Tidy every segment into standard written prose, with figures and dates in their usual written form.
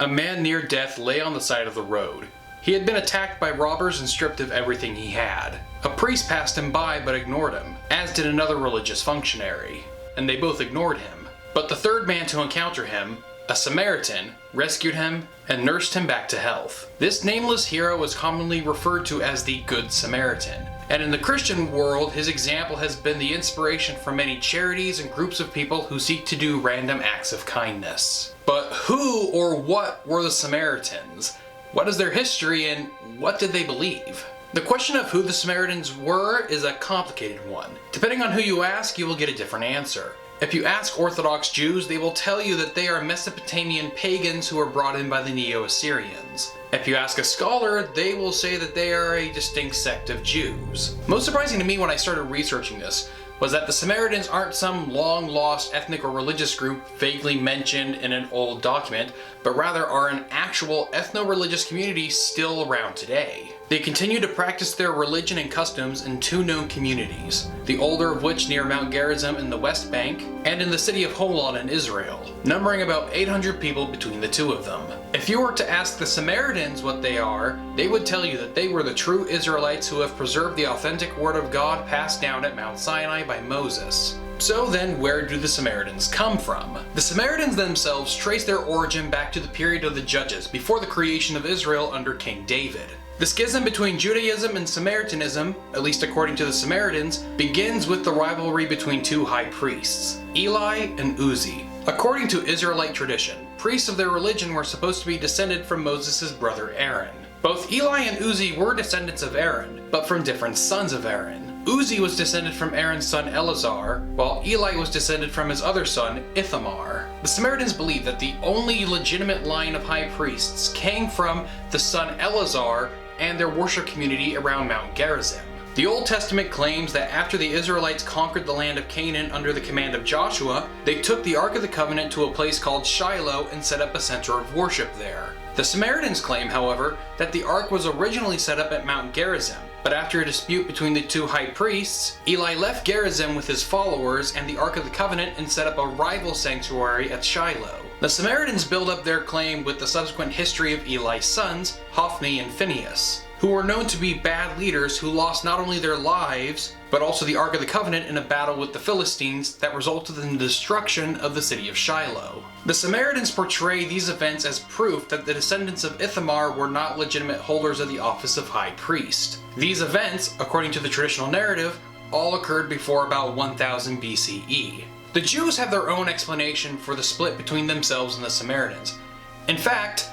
A man near death lay on the side of the road. He had been attacked by robbers and stripped of everything he had. A priest passed him by but ignored him, as did another religious functionary, and they both ignored him. But the third man to encounter him, a Samaritan, rescued him and nursed him back to health. This nameless hero is commonly referred to as the Good Samaritan, and in the Christian world his example has been the inspiration for many charities and groups of people who seek to do random acts of kindness. But who or what were the Samaritans? What is their history and what did they believe? The question of who the Samaritans were is a complicated one. Depending on who you ask, you will get a different answer. If you ask Orthodox Jews, they will tell you that they are Mesopotamian pagans who were brought in by the Neo-Assyrians. If you ask a scholar, they will say that they are a distinct sect of Jews. Most surprising to me when I started researching this was that the Samaritans aren't some long-lost ethnic or religious group vaguely mentioned in an old document, but rather are an actual ethno-religious community still around today. They continue to practice their religion and customs in two known communities, the older of which near Mount Gerizim in the West Bank, and in the city of Holon in Israel, numbering about 800 people between the two of them. If you were to ask the Samaritans what they are, they would tell you that they were the true Israelites who have preserved the authentic word of God passed down at Mount Sinai by Moses. So then, where do the Samaritans come from? The Samaritans themselves trace their origin back to the period of the Judges, before the creation of Israel under King David. The schism between Judaism and Samaritanism, at least according to the Samaritans, begins with the rivalry between two high priests, Eli and Uzi. According to Israelite tradition, priests of their religion were supposed to be descended from Moses' brother Aaron. Both Eli and Uzi were descendants of Aaron, but from different sons of Aaron. Uzi was descended from Aaron's son Eleazar, while Eli was descended from his other son, Ithamar. The Samaritans believe that the only legitimate line of high priests came from the son Eleazar and their worship community around Mount Gerizim. The Old Testament claims that after the Israelites conquered the land of Canaan under the command of Joshua, they took the Ark of the Covenant to a place called Shiloh and set up a center of worship there. The Samaritans claim, however, that the Ark was originally set up at Mount Gerizim, but after a dispute between the two high priests, Eli left Gerizim with his followers and the Ark of the Covenant and set up a rival sanctuary at Shiloh. The Samaritans build up their claim with the subsequent history of Eli's sons, Hophni and Phinehas, who were known to be bad leaders who lost not only their lives, but also the Ark of the Covenant in a battle with the Philistines that resulted in the destruction of the city of Shiloh. The Samaritans portray these events as proof that the descendants of Ithamar were not legitimate holders of the office of high priest. These events, according to the traditional narrative, all occurred before about 1000 BCE. The Jews have their own explanation for the split between themselves and the Samaritans. In fact,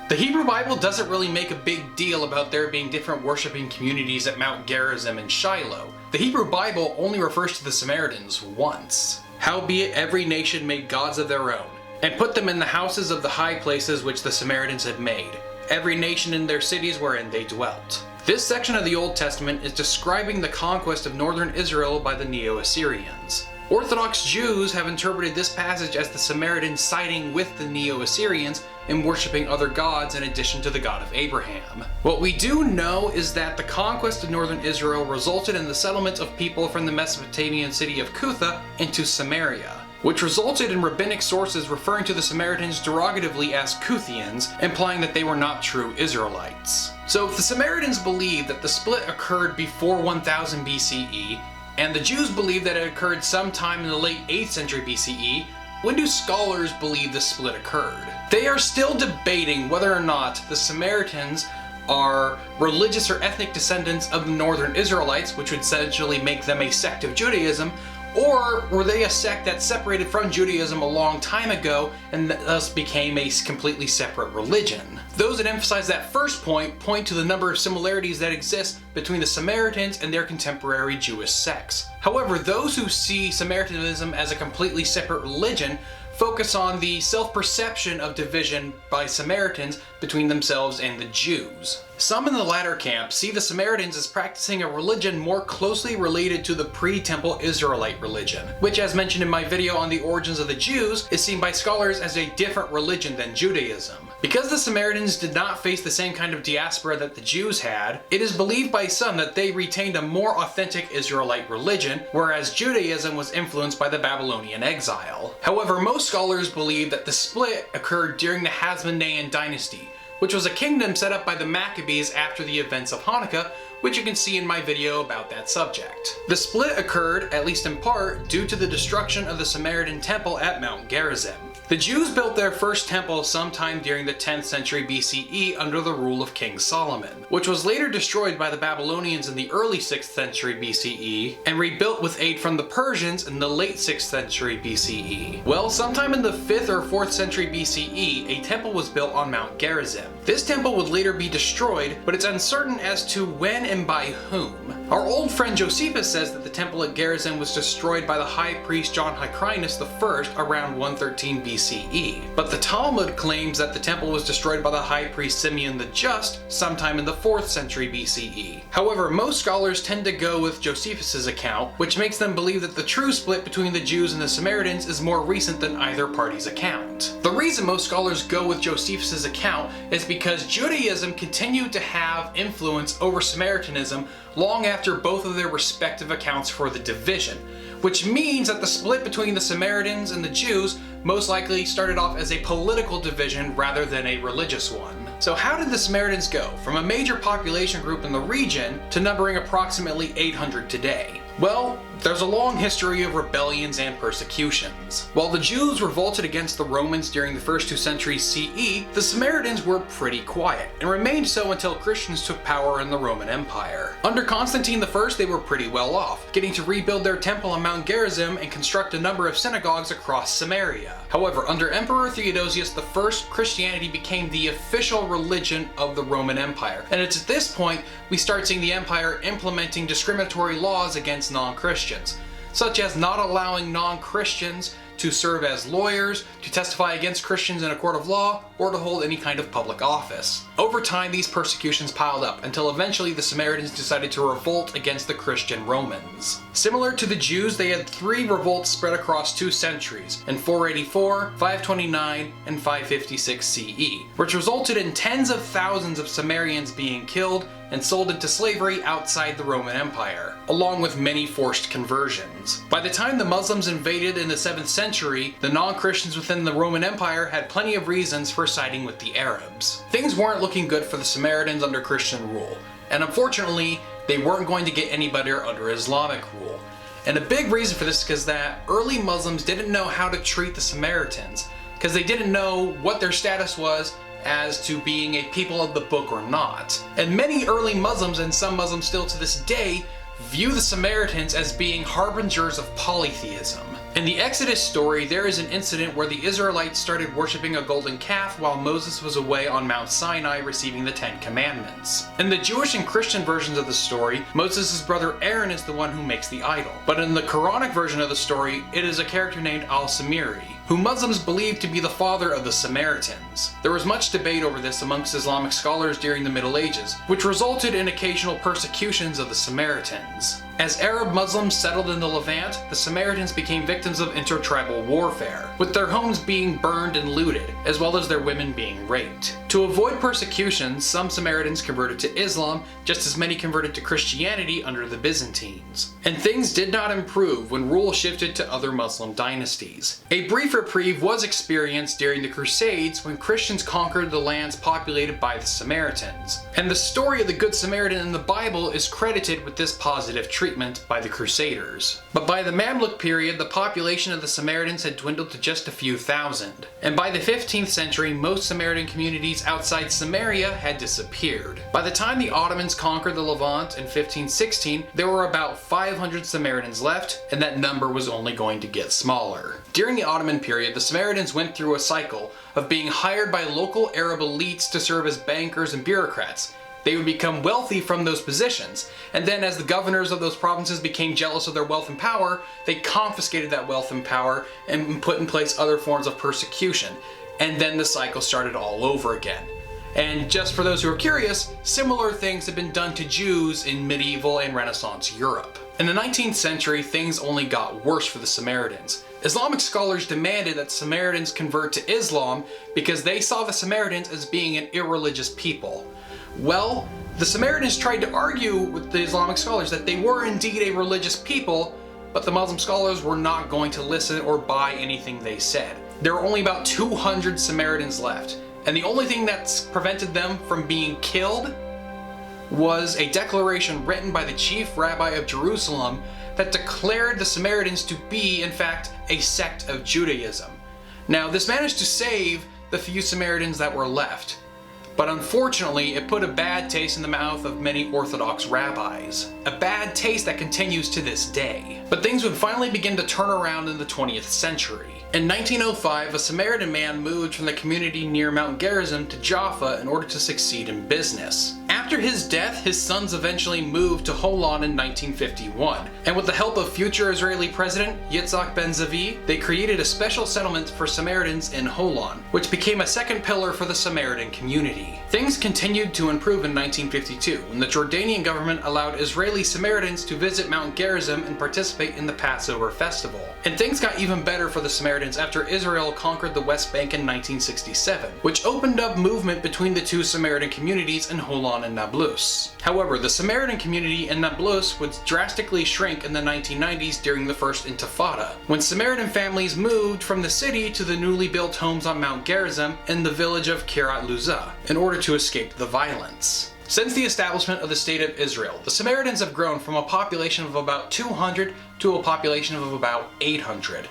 the Hebrew Bible doesn't really make a big deal about there being different worshiping communities at Mount Gerizim and Shiloh. The Hebrew Bible only refers to the Samaritans once. Howbeit every nation made gods of their own, and put them in the houses of the high places which the Samaritans had made, every nation in their cities wherein they dwelt. This section of the Old Testament is describing the conquest of northern Israel by the Neo-Assyrians. Orthodox Jews have interpreted this passage as the Samaritans siding with the Neo-Assyrians and worshipping other gods in addition to the God of Abraham. What we do know is that the conquest of northern Israel resulted in the settlement of people from the Mesopotamian city of Cutha into Samaria, which resulted in rabbinic sources referring to the Samaritans derogatively as Kuthians, implying that they were not true Israelites. So if the Samaritans believe that the split occurred before 1000 BCE, and the Jews believe that it occurred sometime in the late 8th century BCE, when do scholars believe the split occurred? They are still debating whether or not the Samaritans are religious or ethnic descendants of the northern Israelites, which would essentially make them a sect of Judaism, or were they a sect that separated from Judaism a long time ago and thus became a completely separate religion. Those that emphasize that first point to the number of similarities that exist between the Samaritans and their contemporary Jewish sects. However, those who see Samaritanism as a completely separate religion focus on the self-perception of division by Samaritans between themselves and the Jews. Some in the latter camp see the Samaritans as practicing a religion more closely related to the pre-Temple Israelite religion, which, as mentioned in my video on the origins of the Jews, is seen by scholars as a different religion than Judaism. Because the Samaritans did not face the same kind of diaspora that the Jews had, it is believed by some that they retained a more authentic Israelite religion, whereas Judaism was influenced by the Babylonian exile. However, most scholars believe that the split occurred during the Hasmonean dynasty, which was a kingdom set up by the Maccabees after the events of Hanukkah, which you can see in my video about that subject. The split occurred, at least in part, due to the destruction of the Samaritan temple at Mount Gerizim. The Jews built their first temple sometime during the 10th century BCE under the rule of King Solomon, which was later destroyed by the Babylonians in the early 6th century BCE and rebuilt with aid from the Persians in the late 6th century BCE. Well, sometime in the 5th or 4th century BCE, a temple was built on Mount Gerizim. This temple would later be destroyed, but it's uncertain as to when and by whom. Our old friend Josephus says that the temple at Gerizim was destroyed by the high priest John Hyrcanus I around 113 BCE, but the Talmud claims that the temple was destroyed by the high priest Simeon the Just sometime in the 4th century BCE. However, most scholars tend to go with Josephus's account, which makes them believe that the true split between the Jews and the Samaritans is more recent than either party's account. The reason most scholars go with Josephus's account is because Judaism continued to have influence over Samaritanism long after both of their respective accounts for the division, which means that the split between the Samaritans and the Jews most likely started off as a political division rather than a religious one. So how did the Samaritans go from a major population group in the region to numbering approximately 800 today? Well, there's a long history of rebellions and persecutions. While the Jews revolted against the Romans during the first 2 centuries CE, the Samaritans were pretty quiet, and remained so until Christians took power in the Roman Empire. Under Constantine I, they were pretty well off, getting to rebuild their temple on Mount Gerizim and construct a number of synagogues across Samaria. However, under Emperor Theodosius I, Christianity became the official religion of the Roman Empire, and it's at this point we start seeing the empire implementing discriminatory laws against non-Christians, such as not allowing non-Christians to serve as lawyers, to testify against Christians in a court of law, or to hold any kind of public office. Over time, these persecutions piled up until eventually the Samaritans decided to revolt against the Christian Romans. Similar to the Jews, they had 3 revolts spread across 2 centuries, in 484, 529, and 556 CE, which resulted in tens of thousands of Samaritans being killed and sold into slavery outside the Roman Empire, along with many forced conversions. By the time the Muslims invaded in the 7th century, the non-Christians within the Roman Empire had plenty of reasons for siding with the Arabs. Things weren't looking good for the Samaritans under Christian rule, and unfortunately, they weren't going to get any better under Islamic rule. And a big reason for this is because that early Muslims didn't know how to treat the Samaritans, because they didn't know what their status was as to being a people of the book or not. And many early Muslims, and some Muslims still to this day, view the Samaritans as being harbingers of polytheism. In the Exodus story, there is an incident where the Israelites started worshipping a golden calf while Moses was away on Mount Sinai receiving the 10 Commandments. In the Jewish and Christian versions of the story, Moses' brother Aaron is the one who makes the idol. But in the Quranic version of the story, it is a character named Al-Samiri, who Muslims believe to be the father of the Samaritans. There was much debate over this amongst Islamic scholars during the Middle Ages, which resulted in occasional persecutions of the Samaritans. As Arab Muslims settled in the Levant, the Samaritans became victims of intertribal warfare, with their homes being burned and looted, as well as their women being raped. To avoid persecution, some Samaritans converted to Islam, just as many converted to Christianity under the Byzantines. And things did not improve when rule shifted to other Muslim dynasties. A brief reprieve was experienced during the Crusades when Christians conquered the lands populated by the Samaritans. And the story of the Good Samaritan in the Bible is credited with this positive treatment by the Crusaders. But by the Mamluk period, the population of the Samaritans had dwindled to just a few thousand. And by the 15th century, most Samaritan communities outside Samaria had disappeared. By the time the Ottomans conquered the Levant in 1516, there were about 500 Samaritans left, and that number was only going to get smaller. During the Ottoman period, the Samaritans went through a cycle of being hired by local Arab elites to serve as bankers and bureaucrats. They would become wealthy from those positions, and then as the governors of those provinces became jealous of their wealth and power, they confiscated that wealth and power and put in place other forms of persecution. And then the cycle started all over again. And just for those who are curious, similar things have been done to Jews in medieval and Renaissance Europe. In the 19th century, things only got worse for the Samaritans. Islamic scholars demanded that Samaritans convert to Islam because they saw the Samaritans as being an irreligious people. Well, the Samaritans tried to argue with the Islamic scholars that they were indeed a religious people, but the Muslim scholars were not going to listen or buy anything they said. There were only about 200 Samaritans left, and the only thing that's prevented them from being killed was a declaration written by the chief rabbi of Jerusalem that declared the Samaritans to be, in fact, a sect of Judaism. Now, this managed to save the few Samaritans that were left, but unfortunately, it put a bad taste in the mouth of many Orthodox rabbis. A bad taste that continues to this day. But things would finally begin to turn around in the 20th century. In 1905, a Samaritan man moved from the community near Mount Gerizim to Jaffa in order to succeed in business. After his death, his sons eventually moved to Holon in 1951, and with the help of future Israeli President Yitzhak Ben-Zvi, they created a special settlement for Samaritans in Holon, which became a second pillar for the Samaritan community. Things continued to improve in 1952, when the Jordanian government allowed Israeli Samaritans to visit Mount Gerizim and participate in the Passover festival. And things got even better for the Samaritans after Israel conquered the West Bank in 1967, which opened up movement between the two Samaritan communities in Holon and Nablus. However, the Samaritan community in Nablus would drastically shrink in the 1990s during the First Intifada, when Samaritan families moved from the city to the newly built homes on Mount Gerizim in the village of Kiryat Luza in order to escape the violence. Since the establishment of the State of Israel, the Samaritans have grown from a population of about 200 to a population of about 800.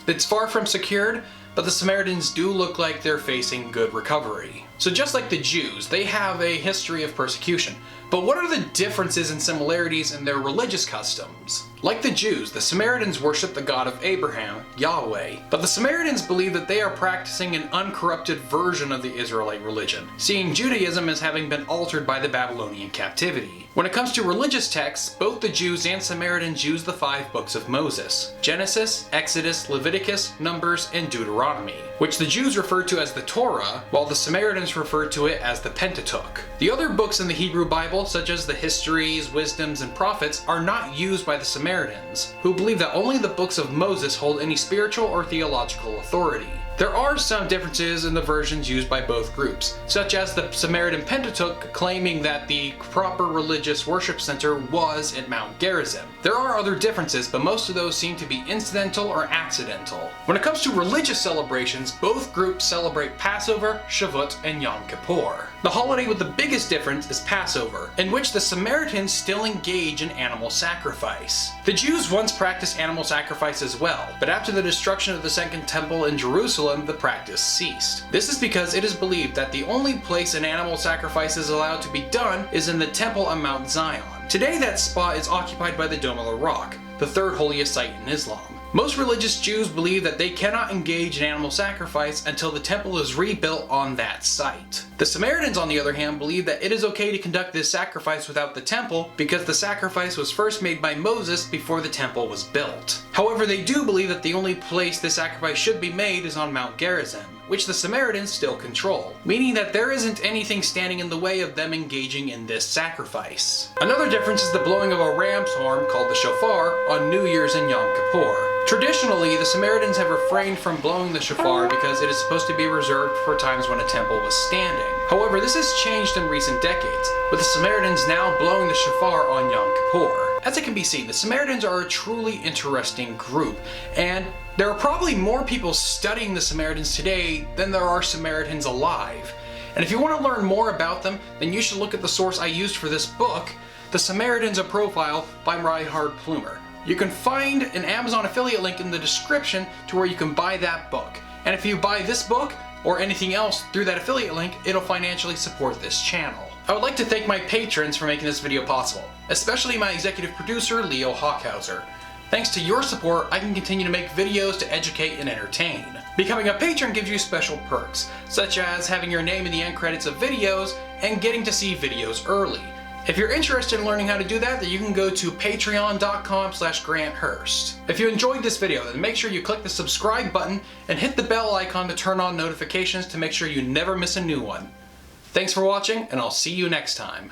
It's far from secured, but the Samaritans do look like they're facing good recovery. So just like the Jews, they have a history of persecution. But what are the differences and similarities in their religious customs? Like the Jews, the Samaritans worship the God of Abraham, Yahweh, but the Samaritans believe that they are practicing an uncorrupted version of the Israelite religion, seeing Judaism as having been altered by the Babylonian captivity. When it comes to religious texts, both the Jews and Samaritans use the 5 books of Moses: Genesis, Exodus, Leviticus, Numbers, and Deuteronomy, which the Jews refer to as the Torah, while the Samaritans refer to it as the Pentateuch. The other books in the Hebrew Bible, such as the Histories, Wisdoms, and Prophets, are not used by the Samaritans, who believe that only the books of Moses hold any spiritual or theological authority. There are some differences in the versions used by both groups, such as the Samaritan Pentateuch claiming that the proper religious worship center was at Mount Gerizim. There are other differences, but most of those seem to be incidental or accidental. When it comes to religious celebrations, both groups celebrate Passover, Shavuot, and Yom Kippur. The holiday with the biggest difference is Passover, in which the Samaritans still engage in animal sacrifice. The Jews once practiced animal sacrifice as well, but after the destruction of the Second Temple in Jerusalem, the practice ceased. This is because it is believed that the only place an animal sacrifice is allowed to be done is in the temple on Mount Zion. Today that spot is occupied by the Dome of the Rock, the third holiest site in Islam. Most religious Jews believe that they cannot engage in animal sacrifice until the temple is rebuilt on that site. The Samaritans, on the other hand, believe that it is okay to conduct this sacrifice without the temple because the sacrifice was first made by Moses before the temple was built. However, they do believe that the only place the sacrifice should be made is on Mount Gerizim, which the Samaritans still control, meaning that there isn't anything standing in the way of them engaging in this sacrifice. Another difference is the blowing of a ram's horn called the shofar on New Year's and Yom Kippur. Traditionally, the Samaritans have refrained from blowing the shofar because it is supposed to be reserved for times when a temple was standing. However, this has changed in recent decades, with the Samaritans now blowing the shofar on Yom Kippur. As it can be seen, the Samaritans are a truly interesting group, and there are probably more people studying the Samaritans today than there are Samaritans alive. And if you want to learn more about them, then you should look at the source I used for this book, The Samaritans: A Profile by Reinhard. You can find an Amazon affiliate link in the description to where you can buy that book. And if you buy this book or anything else through that affiliate link, it'll financially support this channel. I would like to thank my patrons for making this video possible, especially my executive producer, Leo Hockhauser. Thanks to your support, I can continue to make videos to educate and entertain. Becoming a patron gives you special perks, such as having your name in the end credits of videos and getting to see videos early. If you're interested in learning how to do that, then you can go to patreon.com/GrantHurst. If you enjoyed this video, then make sure you click the subscribe button and hit the bell icon to turn on notifications to make sure you never miss a new one. Thanks for watching, and I'll see you next time.